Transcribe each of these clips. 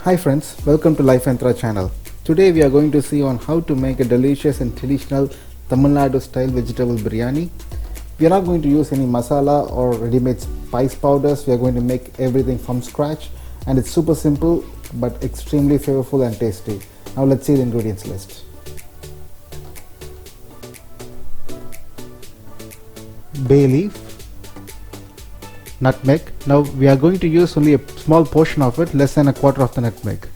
Hi friends, welcome to Life Yantra Channel. Today we are going to see on how to make a delicious and traditional Tamil Nadu style vegetable biryani. We are not going to use any masala or ready-made spice powders. We are going to make everything from scratch, and it's super simple but extremely flavorful and tasty. Now let's see the ingredients list. Bay leaf, nutmeg. Now we are going to use only a small portion of it, less than a quarter of the nutmeg.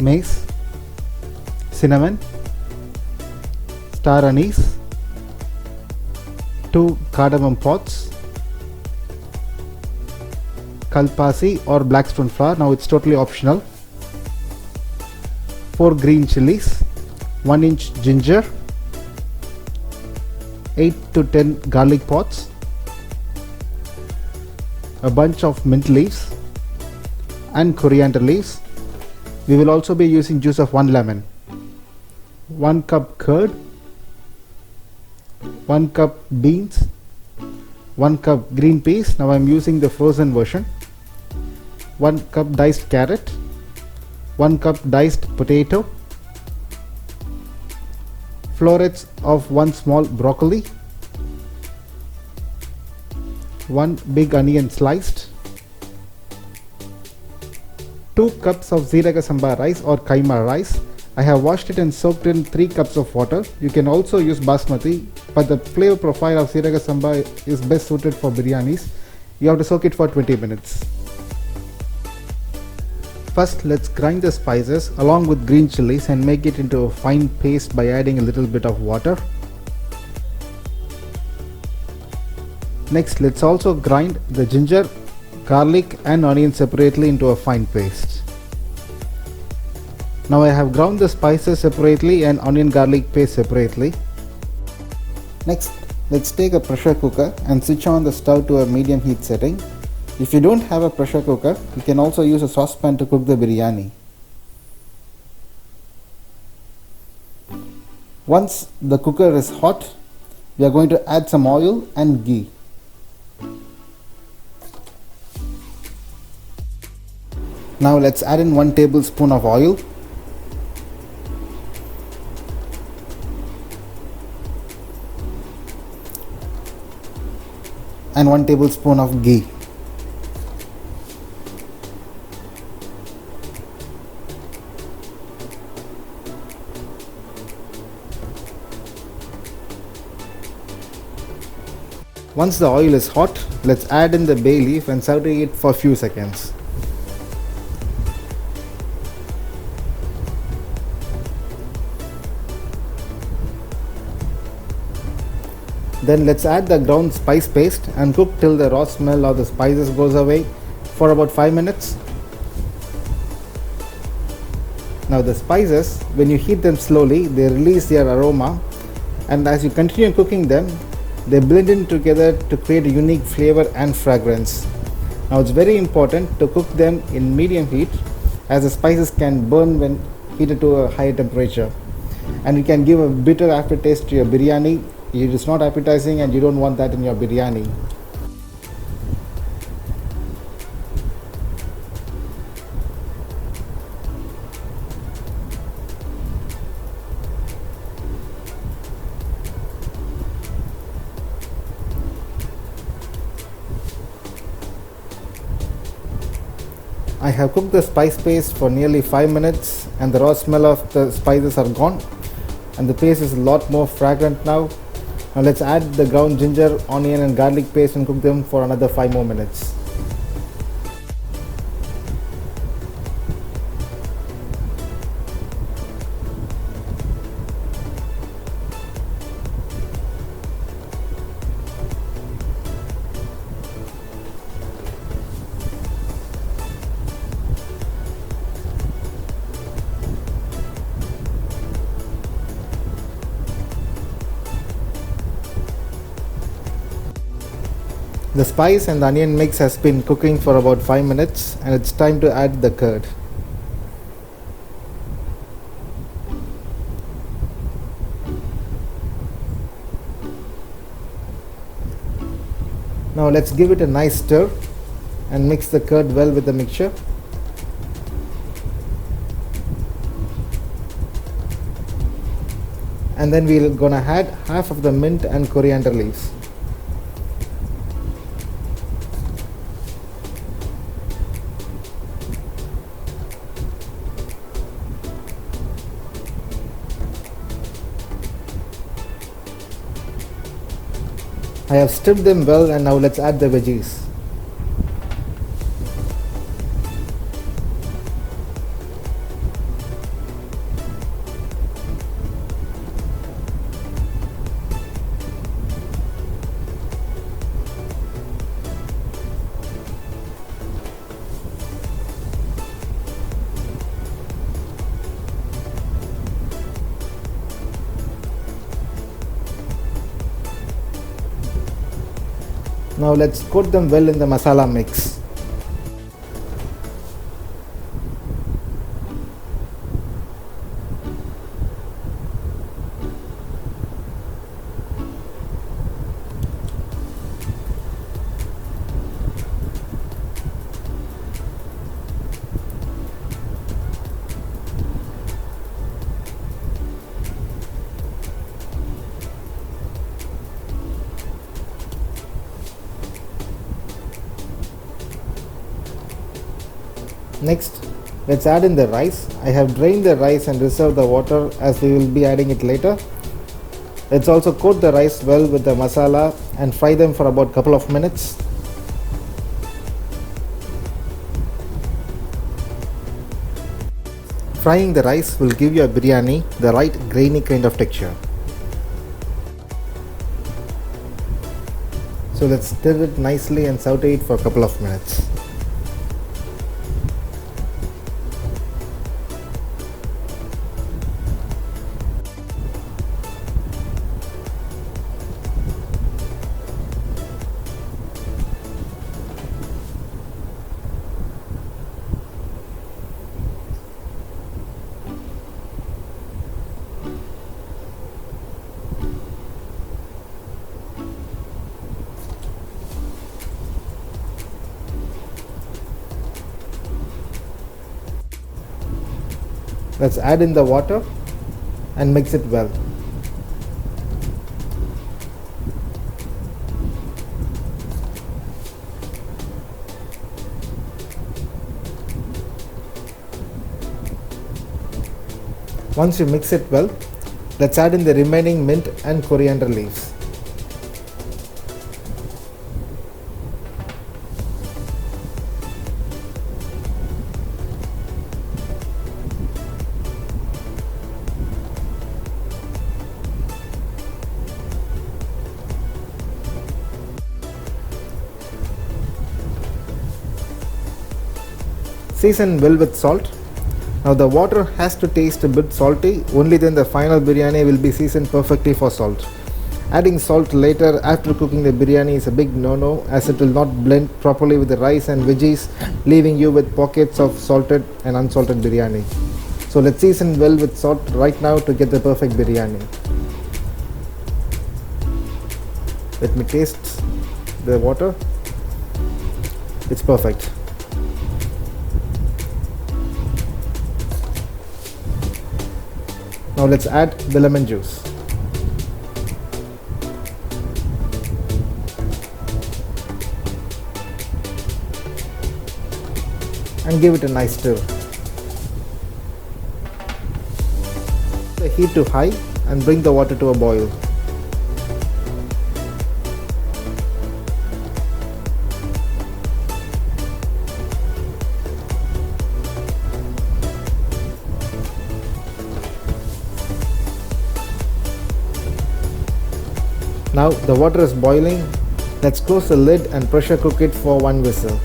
Mace, cinnamon, star anise, 2 cardamom pods, kalpasi or black stone flower, now it's totally optional, 4 green chilies, 1 inch ginger, 8 to 10 garlic pods, a bunch of mint leaves and coriander leaves. We will also be using juice of 1 lemon, 1 cup curd, 1 cup beans, 1 cup green peas. Now I am using the frozen version, 1 cup diced carrot, 1 cup diced potato, florets of 1 small broccoli, 1 big onion sliced, 2 cups of Ziraga Samba rice or Kaima rice. I have washed it and soaked in 3 cups of water. You can also use basmati, but the flavor profile of Ziraga Samba is best suited for biryanis. You have to soak it for 20 minutes. First, let's grind the spices along with green chilies and make it into a fine paste by adding a little bit of water. Next, let's also grind the ginger, garlic and onion separately into a fine paste. Now I have ground the spices separately and onion garlic paste separately. Next, let's take a pressure cooker and switch on the stove to a medium heat setting. If you don't have a pressure cooker, you can also use a saucepan to cook the biryani. Once the cooker is hot, we are going to add some oil and ghee. Now let's add in 1 tablespoon of oil, and 1 tablespoon of ghee. Once the oil is hot, let's add in the bay leaf and saute it for a few seconds. Then let's add the ground spice paste and cook till the raw smell of the spices goes away for about 5 minutes. Now the spices, when you heat them slowly, they release their aroma, and as you continue cooking them, they blend in together to create a unique flavor and fragrance. Now it's very important to cook them in medium heat, as the spices can burn when heated to a high temperature, and it can give a bitter aftertaste to your biryani. It is not appetizing and you don't want that in your biryani. I have cooked the spice paste for nearly 5 minutes and the raw smell of the spices are gone and the paste is a lot more fragrant now. Now let's add the ground ginger, onion and garlic paste and cook them for another 5 more minutes. The spice and the onion mix has been cooking for about 5 minutes and it's time to add the curd. Now let's give it a nice stir and mix the curd well with the mixture. And then we're gonna add half of the mint and coriander leaves. I have stirred them well, and now let's add the veggies. Now let's coat them well in the masala mix. Next, let's add in the rice. I have drained the rice and reserved the water as we will be adding it later. Let's also coat the rice well with the masala and fry them for about a couple of minutes. Frying the rice will give your biryani the right grainy kind of texture. So let's stir it nicely and saute it for a couple of minutes. Let's add in the water and mix it well. Once you mix it well, let's add in the remaining mint and coriander leaves. Season well with salt. Now the water has to taste a bit salty, only then the final biryani will be seasoned perfectly for salt. Adding salt later after cooking the biryani is a big no-no, as it will not blend properly with the rice and veggies, leaving you with pockets of salted and unsalted biryani. So let's season well with salt right now to get the perfect biryani. Let me taste the water. It's perfect. Now let's add the lemon juice. And give it a nice stir. The heat to high and bring the water to a boil. Now the water is boiling. Let's close the lid and pressure cook it for 1 whistle.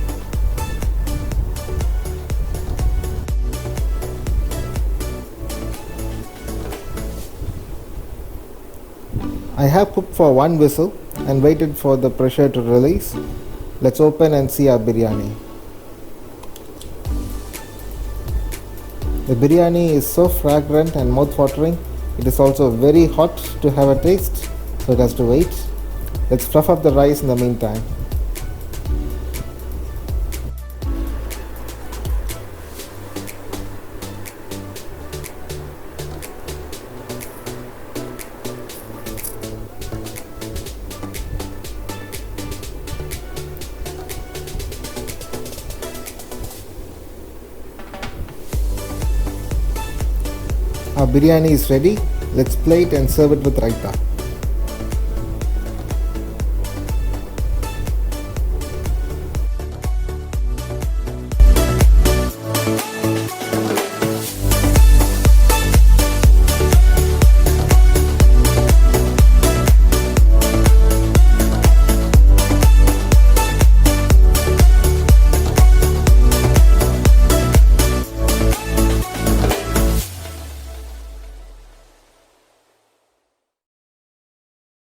I have cooked for 1 whistle and waited for the pressure to release. Let's open and see our biryani. The biryani is so fragrant and mouth-watering. It is also very hot to have a taste, so it has to wait. Let's fluff up the rice in the meantime. Our biryani is ready. Let's plate and serve it with raita.